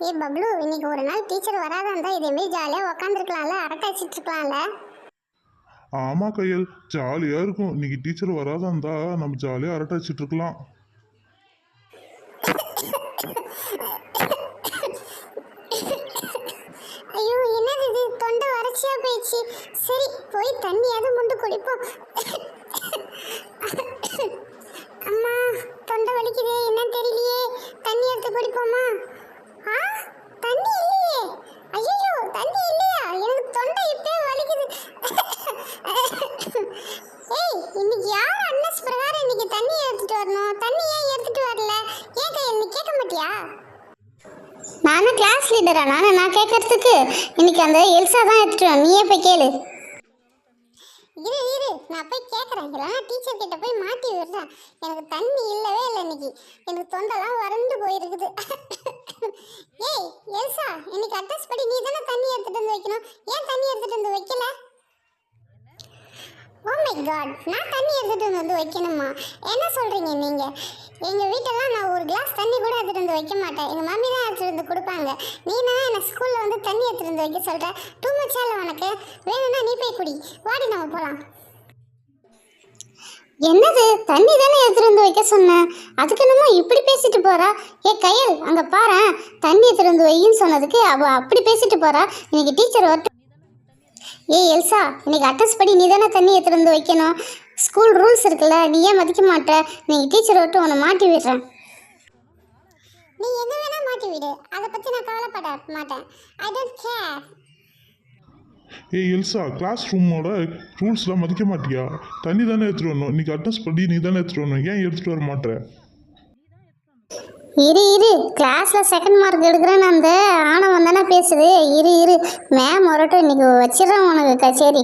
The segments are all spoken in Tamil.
ஏ பப்ளு, இன்னைக்கு ஒரு நாள் டீச்சர் வராத இருந்தா இதேமாரி ஜாலியாக உக்காந்துருக்கலாம்ல, அரட்டை அடிச்சிட்டு இருக்கலாம்ல. ஆமா கையல், ஜாலியா இருக்கும். இன்னைக்கு டீச்சர் வராத இருந்தா நம்ம ஜாலியா அரட்டை அடிச்சிட்டு இருக்கலாம். ஐயோ, என்னது இது? தொண்டை வறட்சியா போயிடுச்சு. சரி, போய் தண்ணியாவது முண்டு குடிப்போம். அம்மா, தொண்டை வலிக்குதே, என்னன்னு தெரியலையே. தண்ணி எடுத்து குடிப்போமா? ஆ, தண்ணி இல்லையே. ஐயோ, தண்ணி இல்லையா? எனக்கு தொண்டை இப்பவே வலிக்குது. ஏய், இன்னைக்கு யார் அன்னஸ் பிரகாரம் இன்னைக்கு தண்ணி எடுத்துட்டு வரணும்? தண்ணி ஏன் எடுத்துட்டு வரல? ஏன் கையில் நீ கேட்க மாட்டியா? நானும் கிளாஸ் லீடரா? நான் கேட்கறதுக்கு இன்னைக்கு அந்த எல்சா தான் எடுத்துட்டு வா. நீயே போய் கேளு. இரு, நான் போய் கேட்குறேன். இல்லைன்னா டீச்சர் கிட்ட போய் மாட்டி விடுறேன். எனக்கு தண்ணி இல்லவே இல்லை இன்னைக்கு. எனக்கு தொண்டெல்லாம் வறண்டு போயிருக்குது. ஏய் எல்சா, இன்னைக்கு அட்ரஸ் படி நீ தானே தண்ணி எடுத்துட்டு வந்து வைக்கணும். ஏன் தண்ணி எடுத்துட்டு வந்து வைக்கல? ஓ மை காட், நான் தண்ணி எடுத்துட்டு வந்து வைக்கணுமா? என்ன சொல்றீங்க நீங்க? எங்க வீட்டெல்லாம் நான் ஒரு கிளாஸ் தண்ணி கூட எடுத்துட்டு வந்து வைக்க மாட்டேன். எங்க மம்மி தான் எடுத்துட்டு வந்து கொடுப்பாங்க. நீ நான் எனக்கு ஸ்கூல்ல வந்து தண்ணி எடுத்துட்டு வந்து வைக்க சொல்ற? டூ மச்சா இல்லை உனக்கு? வேணும்னா நீ போய் குடி. வாடி, நம்ம போலாம். என்னது, தண்ணி தானே எடுத்துட்டு வந்து வைக்க சொன்னேன், அதுக்கு என்னமோ இப்படி பேசிட்டு போறா? ஏ கையல், அங்க பாரு, தண்ணி எடுத்துட்டு வந்து வையின்னு சொன்னதுக்கு அவ அப்படி பேசிட்டு போறா. இன்னைக்கு டீச்சர் வரட்டும். ஏய் எல்சா, இன்னைக்கு அட்ரஸ் படி நீ தானே தண்ணி எடுத்துட்டு வந்து வைக்கணும். ஸ்கூல் ரூல்ஸ் இருக்குல்ல, நீ ஏன் மதிக்க மாட்ட? இன்னைக்கு டீச்சர் வரட்டும், உன்னை மாட்டி விடுறேன். நீ என்ன வேணா மாட்டி விடு, அதை பத்தி நான் கவலைப்பட மாட்டேன். I don't care. ஏய் எல்சா, கிளாஸ் ரூமோட ரூல்ஸ்லாம் மதிக்க மாட்டியா? தண்ணி தானே எடுத்துட்டு வரணும். இன்னைக்கு அட்ரஸ் படி நீ தானே எடுத்துட்டு வரணும். ஏன் எடுத்துட்டு வர மாட்டேற? இரு, கிளாஸ்ல செகண்ட் மார்க் எடுக்கிறேன்னு அந்த ஆணவம் தானே பேசுது. இரு, மேம் வரட்டும், இன்னைக்கு வச்சிடறேன் உனக்கு கச்சேரி.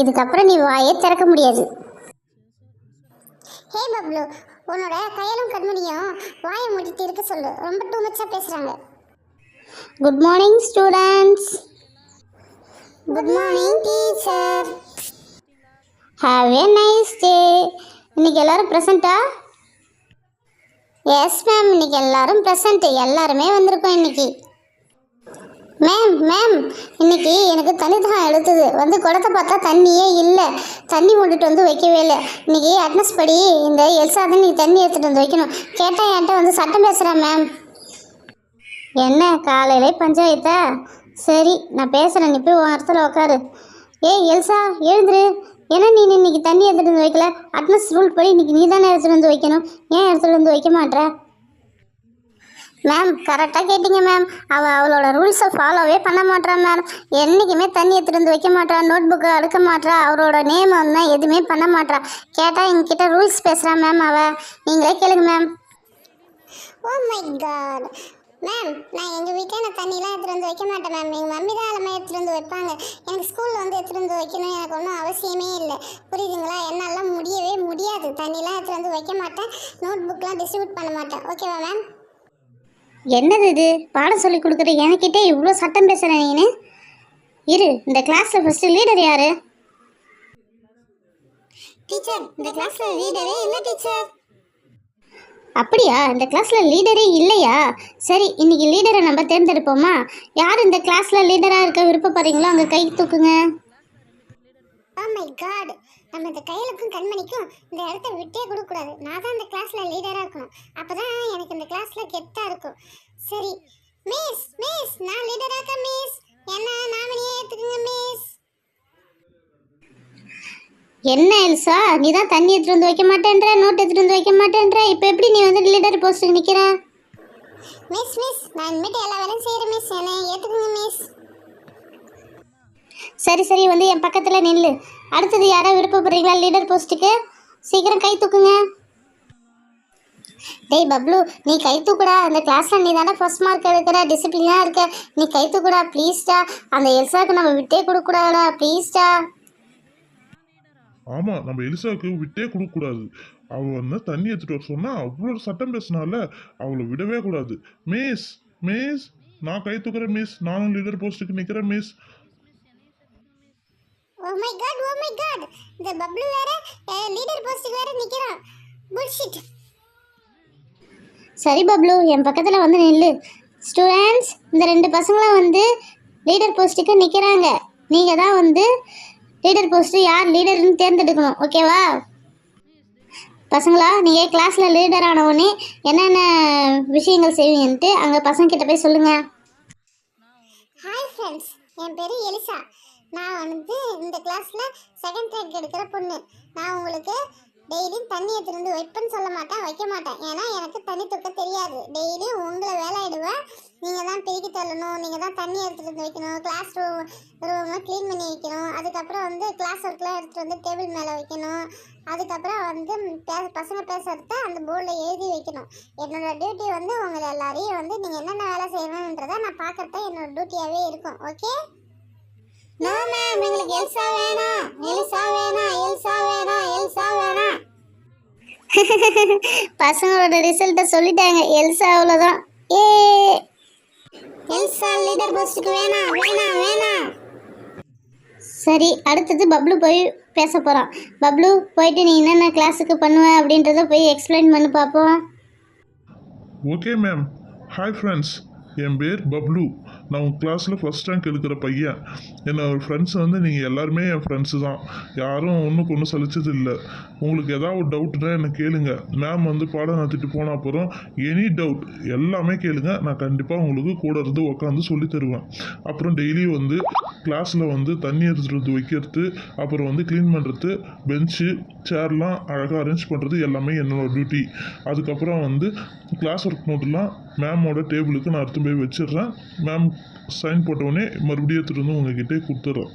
இதுக்கப்புறம் நீ வாயே திறக்க முடியாது. ஹே பப்ளு, உன்னோட கையிலும் கண்மணியும் வாயை மூடிட்டு இருக்க சொல்லு. ரொம்ப டூ மச்சா பேசுறாங்க. Good morning students. Good morning teacher. Have a nice day. இன்னைக்கு எல்லாரும் ப்ரெசென்ட்டா? எஸ் மேம், இன்னைக்கு எல்லாரும் ப்ரெசென்ட். எல்லாருமே வந்திருக்கோம் இன்னைக்கு. மேம், இன்னைக்கு எனக்கு தண்ணி தான் எடுத்தது. வந்து குடத்தை பார்த்தா தண்ணியே இல்லை. தண்ணி மூடிட்டு வந்து வைக்கவே இல்லை. இன்னைக்கு அட்னஸ் படி இந்த எல்சா தான் நீ தண்ணி எடுத்துகிட்டு வந்து வைக்கணும். கேட்டால் என்கிட்ட வந்து சட்டம் பேசுகிறேன் மேம். என்ன காலையிலே பஞ்சாயத்தா? சரி, நான் பேசுகிறேன், நீ போய் உன் இடத்துல உட்காரு. ஏய் எல்சா, எழுந்துரு. ஏன்னா நீ இன்னைக்கு தண்ணி எடுத்துகிட்டு வந்து வைக்கல? அட்னஸ் ரூல் படி இன்னைக்கு நீ தானே எடுத்துகிட்டு வந்து வைக்கணும். ஏன் எடுத்துகிட்டு வந்து வைக்க மாட்டேற? மேம், கரெக்டாக கேட்டிங்க மேம். அவளோட ரூல்ஸை ஃபாலோவே பண்ண மாட்டா மேம். என்றைக்குமே தண்ணி எடுத்துகிட்டு வந்து வைக்க மாட்டா, நோட் புக்கை அடுக்க மாட்டா, அவரோட நேம் வந்து எதுவுமே பண்ண மாட்டா. கேட்டால் எங்ககிட்ட ரூல்ஸ் பேசுகிறா மேம். நீங்களே கேளுங்க ma'am. Oh my God ma'am, நான் எங்கள் வீட்டில் நான் தண்ணியெலாம் எடுத்துகிட்டு வந்து வைக்க மாட்டேன் மேம். எங்கள் மம்மி தான் எல்லாமே எடுத்துகிட்டு வந்து வைப்பாங்க. எனக்கு ஸ்கூலில் வந்து எடுத்துகிட்டு வந்து வைக்கணும் எனக்கு ஒன்றும் அவசியமே இல்லை. புரியுதுங்களா? என்னாலாம் முடியவே முடியாது. தண்ணியெலாம் எடுத்துகிட்டு வந்து வைக்க மாட்டேன். நோட் புக்கெலாம் டிஸ்ட்ரிபியூட் பண்ண மாட்டேன். ஓகேவா மேம்? என்னது இது? பாடம் சொல்லி கொடுக்குற என்கிட்ட இவ்வளோ சட்டம் பேசுகிறேன் நீனு? இரு, இந்த கிளாஸில் ஃபஸ்ட்டு லீடர் யாரு? டீச்சர், இந்த கிளாஸில் லீடரே இல்லை டீச்சர். அப்படியா? இந்த கிளாஸில் லீடரே இல்லையா? சரி, இன்னைக்கு லீடரை நம்ம தேர்ந்தெடுப்போமா? யார் இந்த கிளாஸில் லீடராக இருக்க விருப்பப்படுறீங்களோ அங்கே கை தூக்குங்க. ஓ மை காட், நம்ம இந்த கையிலுக்கும் கண்மணிக்கும் இந்த இடத்த விட்டே கொடுக்கக்கூடாது. நான் தான் இந்த கிளாஸில் லீடராக இருக்கணும். அப்போ தான் எனக்கு இந்த கிளாஸில் கெத்தாக இருக்கும். சரி மிஸ், நான் லீடராக இருக்கேன் மிஸ். என்ன நாமினியே ஏற்றுக்குங்க மிஸ். என்ன எல்சா, நீ தான் தண்ணி எடுத்துகிட்டு வந்து வைக்க மாட்டேன்ற, நோட் எடுத்துகிட்டு வந்து வைக்க மாட்டேன்ற. இப்போ எப்படி நீ வந்து லீடர் போஸ்ட்டுக்கு நிற்கிற? மிஸ், நான் இனிமேட்டு எல்லா வேலையும் செய்கிறேன் மிஸ். என்ன ஏற்றுக்குங்க மிஸ். சரி, வந்து என் பக்கத்தில் நில்லு. அடுத்தது யாராவது விருப்பப்படுறீங்களா லீடர் போஸ்ட்டுக்கு? சீக்கிரம் கை தூக்குங்க. டேய் பப்ளு, நீ கை தூக்குடா. அந்த கிளாஸில் நீ தானே ஃபர்ஸ்ட் மார்க் எடுக்கிற, டிசிப்ளினாக இருக்க. நீ கை தூக்குடா ப்ளீஸ்டா. அந்த எல்சாவுக்கு நம்ம விட்டே கொடுக்கூடாடா ப்ளீஸ்டா. ஆமா, நம்ம எலிசாவுக்கு விட்டே கொடுக்க கூடாது. அவ வந்து தண்ணி எடுத்துட்டு வர சொன்னா அவ்வளோ சட்டம் பேசினால அவளை விடவே கூடாது. மிஸ், நான் கை தூக்குறேன் மிஸ். நானும் லீடர் போஸ்ட்டுக்கு நிற்கிறேன் மிஸ். ஓ மை காட், இந்த பப்ளு வேற லீடர் போஸ்ட்டுக்கு வேற நிற்கிறான். புல்ஷிட். சரி பப்ளு, என் பக்கத்தில் வந்து நில்லு. ஸ்டூடெண்ட்ஸ், இந்த 2 பசங்களும் வந்து லீடர் போஸ்ட்டுக்கு நிற்கிறாங்க. நீங்கள் தான் வந்து லீடர் போஸ்ட்டு யார் லீடர்னு தேர்ந்தெடுக்கணும். ஓகேவா பசங்களா? நீங்கள் கிளாஸில் லீடர் ஆனவுடனே என்னென்ன விஷயங்கள் செய்வீங்கன்ட்டு அங்கே பசங்கிட்ட போய் சொல்லுங்கள். ஹாய் ஃப்ரெண்ட்ஸ், என் பேர் எலிசா. நான் வந்து இந்த கிளாஸில் செகண்ட் ரேங்க் எடுக்கிற பொண்ணு. நான் உங்களுக்கு டெய்லியும் தண்ணி எடுத்துட்டு வந்து வைப்பேன்னு சொல்ல மாட்டேன், வைக்க மாட்டேன். ஏன்னா எனக்கு தண்ணி தூக்க தெரியாது. டெய்லியும் உங்களை வேலையிடுவேன். நீங்கள் தான் பெருக்கி தள்ளணும், நீங்கள் தான் தண்ணி எடுத்துகிட்டு வந்து வைக்கணும், கிளாஸ் ரூமை க்ளீன் பண்ணி வைக்கணும். அதுக்கப்புறம் வந்து கிளாஸ் ஒர்க்லாம் எடுத்துகிட்டு வந்து டேபிள் மேலே வைக்கணும். அதுக்கப்புறம் வந்து பசங்க பேசுகிறத அந்த போர்டில் எழுதி வைக்கணும். என்னோட டியூட்டி வந்து உங்களை எல்லாரையும் வந்து நீங்கள் என்னென்ன வேலை செய்யணுன்றதை நான் பார்க்கறது என்னோட டியூட்டியாகவே இருக்கும். ஓகே? நோ மேம், எங்களுக்கு எல்சா வேணாம், எல்சா வேணாம், எல்சா வேணாம், எல்சா வேணாம். பசங்களோட ரிசல்ட்டை சொல்லிட்டாங்க. எல்சா அவ்வளோதான். ஏ எல்சா லீடர் போஸ்ட்டுக்கு வேணாம், வேணாம், வேணாம். சரி, அடுத்தது பப்ளு போய் பேச போகிறான். பப்ளு, போயிட்டு நீ என்னென்ன கிளாஸுக்கு பண்ணுவ அப்படின்றத போய் எக்ஸ்பிளைன் பண்ணி பார்ப்போம். Okay ma'am. ஹாய் ஃப்ரெண்ட்ஸ், என் பேர் பப்ளு. நான் உங்கள் கிளாஸில் ஃபஸ்ட் ரேங்க் எடுக்கிற பையன். என்னோட ஃப்ரெண்ட்ஸ் வந்து நீங்கள் எல்லாருமே என் ஃப்ரெண்ட்ஸு தான். யாரும் ஒன்றுக்கு ஒன்றும் சலிச்சது இல்லை. உங்களுக்கு ஏதாவது ஒரு டவுட்னா என்னை கேளுங்க. மேம் வந்து பாடம் நடத்திட்டு போன அப்புறம் எனி டவுட் எல்லாமே கேளுங்க. நான் கண்டிப்பாக உங்களுக்கு கூட இருந்து உட்காந்து சொல்லி தருவேன். அப்புறம் டெய்லி வந்து கிளாஸில் வந்து தண்ணி எடுத்துகிட்டு வந்து வைக்கிறது, அப்புறம் வந்து க்ளீன் பண்ணுறது, பெஞ்சு சேர்லாம் அழகாக அரேஞ்ச் பண்ணுறது எல்லாமே என்னோட டியூட்டி. அதுக்கப்புறம் வந்து கிளாஸ் ஒர்க் நோட்டெலாம் மேமோட டேபிளுக்கு நான் எடுத்து போய் வச்சிடுறேன். மேம் சைன் போட்டவுடனே மறுபடியும் எடுத்துகிட்டு வந்து உங்ககிட்டே கொடுத்துட்றேன்.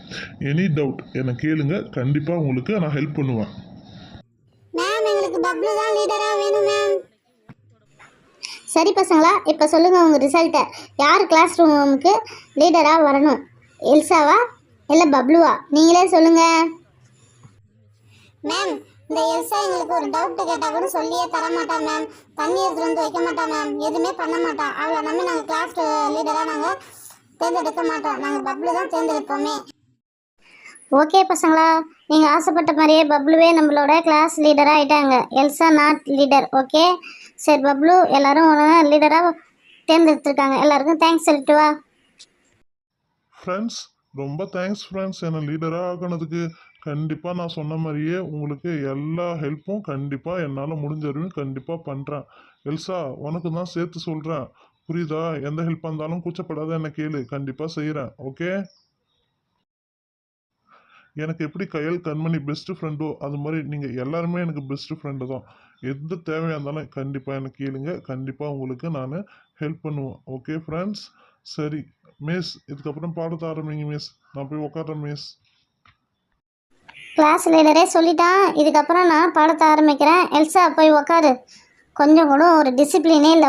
எனி டவுட் என்னை கேளுங்க, கண்டிப்பாக உங்களுக்கு நான் ஹெல்ப் பண்ணுவேன். மேம், எங்களுக்கு பப்ளு தான் லீடராக வேணும் மேம். சரி பசங்களா, இப்போ சொல்லுங்கள் உங்கள் ரிசல்ட்டை. யார் கிளாஸ் ரூமுக்கு லீடராக வரணும்? எல்சாவா இல்லை பப்ளுவா? நீங்களே சொல்லுங்கள். மேம், இந்த எல்சா எங்களுக்கு ஒரு டவுட் கேட்டால் கூட சொல்லியே தரமாட்டா மேம். தண்ணி எடுத்துகிட்டு வந்து வைக்க மாட்டா மேம். எதுவுமே பண்ண மாட்டா. அவளை நம்பி நாங்கள் கிளாஸ் லீடராக நாங்கள் தேர்ந்தெடுக்க மாட்டோம். நாங்கள் பப்ளு தான் தேர்ந்தெடுப்போமே. ஓகே பசங்களா, நீங்கள் ஆசைப்பட்ட மாதிரியே பப்ளுவே நம்மளோட கிளாஸ் லீடராக ஆகிட்டாங்க. Elsa not leader. ஓகே சரி பப்ளு, எல்லாரும் லீடராக தேர்ந்தெடுத்துருக்காங்க. எல்லாருக்கும் தேங்க்ஸ் சொல்லிட்டு வா. ஃப்ரெண்ட்ஸ், ரொம்ப தேங்க்ஸ் ஃப்ரெண்ட்ஸ், என்னை லீடராக ஆக்கினதுக்கு. கண்டிப்பாக நான் சொன்ன மாதிரியே உங்களுக்கு எல்லா ஹெல்ப்பும் கண்டிப்பாக என்னால் முடிஞ்சவரையும் கண்டிப்பாக பண்ணுறேன். எல்சா, உனக்கு தான் சேர்த்து சொல்கிறேன், புரியுதா? எந்த ஹெல்ப்பாக இருந்தாலும் கூச்சப்படாத என்னை கேளு, கண்டிப்பாக செய்கிறேன். ஓகே? எனக்கு எப்படி கையல் கண்மணி பெஸ்ட்டு ஃப்ரெண்டோ அது மாதிரி நீங்கள் எல்லாருமே எனக்கு பெஸ்ட்டு ஃப்ரெண்டு தான். எந்த தேவையாக இருந்தாலும் கண்டிப்பாக எனக்கு கேளுங்க, கண்டிப்பாக உங்களுக்கு நான் ஹெல்ப் பண்ணுவேன். Okay friends? சரி மிஸ், இதுக்கப்புறம் பாடத்தை ஆரம்பிங்க மிஸ். நான் போய் உட்காரேன் மிஸ். கிளாஸ் லீடரே சொல்லிட்டான், இதுக்கப்புறம் நான் பாடத்தை ஆரம்பிக்கிறேன். எல்சா போய் உக்காரு. கொஞ்சம் கூட ஒரு டிசிப்ளினே இல்லை.